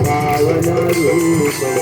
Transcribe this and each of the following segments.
పావన రూపం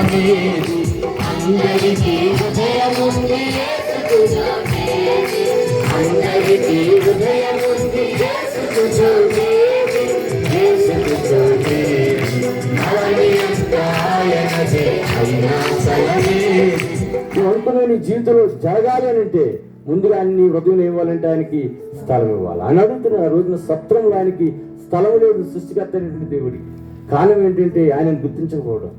ఉదయమే అందరికీ హృదయముంది అందరికీ హృదయముంది నీ జీవితంలో జరగాలి అని అంటే ముందుగా అన్ని హృదయం ఇవ్వాలంటే ఆయనకి స్థలం ఇవ్వాలి అని అడుగుతున్నారు. ఆ రోజున సత్రంలో ఆయనకి స్థలం లేదు సృష్టికర్త అయినటువంటి దేవుడికి. కారణం ఏంటంటే ఆయనను గుర్తించకపోవడం,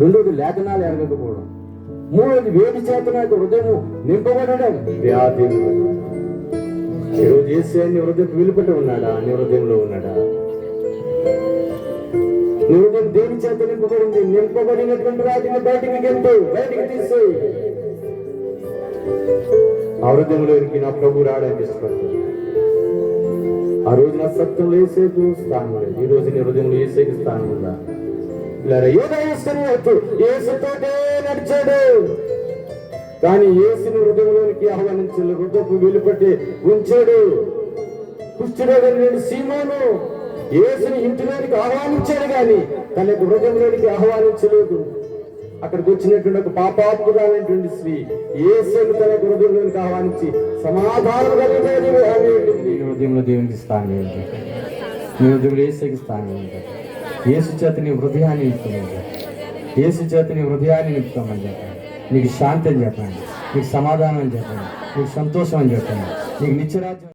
రెండోది లేఖనాలు ఎరగకపోవడం, మూడోది వేడి చేత నాకు హృదయం నింపబడడం, వ్యాధి. ఈరోజు చేసే నీ హృదయం వెలుపట ఉన్నాడా? నీ హృదయంలో ఉన్నాడా? నీ హృదయం దేని చేత నింపబడింది? నింపబడినటువంటి వాటిని బయటికి తీసేయి. ఆ హృదయంలోనికి నా ప్రభు రావడానికి ఇష్టపడుతుంది. ఆ రోజు నా సత్యంలో ఏసేకు స్థానం లేదు. ఈ రోజు నీ హృదయంలో ఏసేకు స్థానం ఉందా? ఏసుతోటే నడిచాడు కానీ ఏసుని హృదయంలోనికి ఆహ్వానించాడు, హృదయపు వెలుపట్టి ఉంచాడు. కుష్ఠరోగి సీమోను ఏసుని ఇంటిలోనికి ఆహ్వానించాడు కానీ తన యొక్క హృదయంలోనికి ఆహ్వానించలేదు. అక్కడికి వచ్చినటువంటి ఒక పాపాత్మురాలైనటువంటి స్త్రీ ఏసుని తన హృదయంలోనికి ఆహ్వానించి సమాధానం హృదయంలో దేవునికి స్థానం ఏంటి? నీ హృదయంలో ఏసుకి స్థానం ఏంటి? యేసు చేత నీ హృదయాన్ని నింపుతామండి. యేసు చేత నీ హృదయాన్ని నింపుతామని చెప్పండి. నీకు శాంతి అని చెప్పండి, నీకు సమాధానం అని చెప్పండి, నీకు సంతోషం అని చెప్పండి, నీకు నిత్యరాజ్యం.